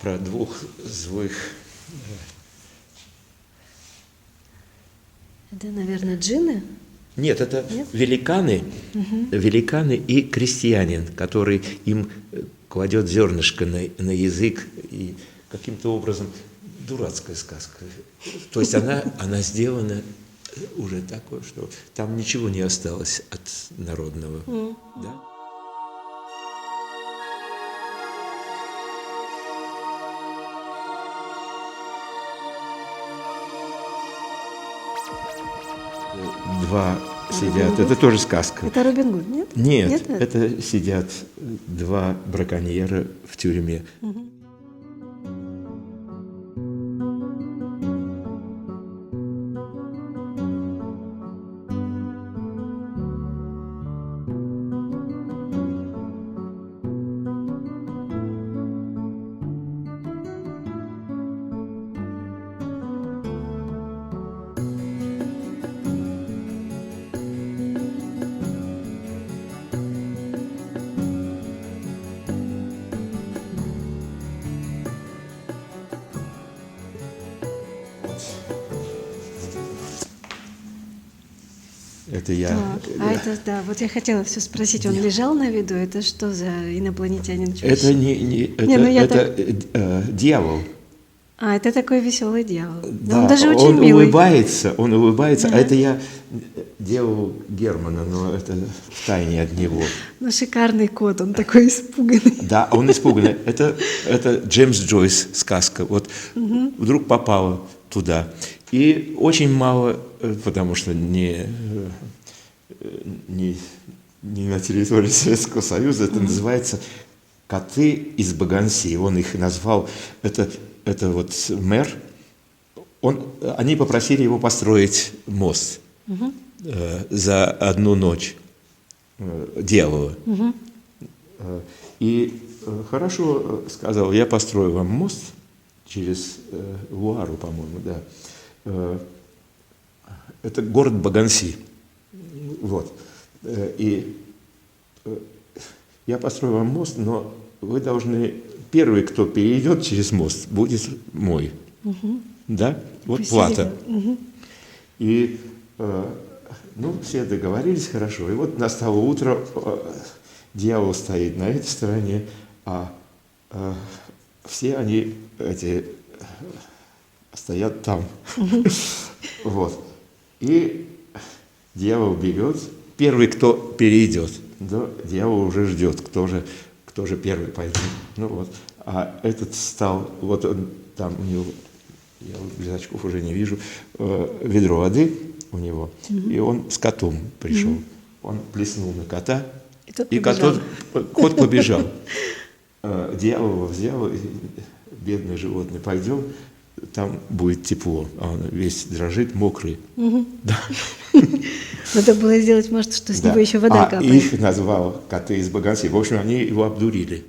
про двух злых. Это, наверное, джинны? Нет, это Нет? великаны, великаны и крестьянин, который им кладет зернышко на язык, и каким-то образом дурацкая сказка. То есть она сделана уже такой, что там ничего не осталось от народного. Да? Два сидят, это тоже сказка. Это Робин Гуд, нет? Нет, это сидят два браконьера в тюрьме. Это я. Так, это, да, вот я хотела все спросить, он лежал на виду, это что за инопланетянин? Это это дьявол. А, это такой веселый дьявол. Да, он даже очень милый. Он улыбается, а это я делал Германа, но это в тайне от него. Ну, шикарный кот, он такой испуганный. Да, он испуганный. Это Джеймс Джойс сказка. Вот вдруг попала туда. И очень мало, потому что не на территории Советского Союза, это называется «Коты из Баганси». Он их назвал, это вот мэр. Они попросили его построить мост за одну ночь, дьявола. И хорошо сказал, я построю вам мост через Луару, по-моему, да. Это город Баганси. Вот. И я построю вам мост, но вы должны... Первый, кто перейдет через мост, будет мой. Да? Вот плата. И, ну, все договорились хорошо. И вот настало утро, дьявол стоит на этой стороне, а все они стоят там. Вот. И дьявол берет. Первый, кто перейдет, да, дьявол уже ждет, кто же первый пойдет. Ну вот. А этот стал, вот он там у него, я без очков уже не вижу, ведро воды у него, и он с котом пришел. Он плеснул на кота, и кот побежал. Дьявол его взял, и бедное животное, пойдем, там будет тепло, а он весь дрожит, мокрый. Да. Надо было сделать, может, что с него еще вода капает. Их назвал коты из Баганси. В общем, они его обдурили.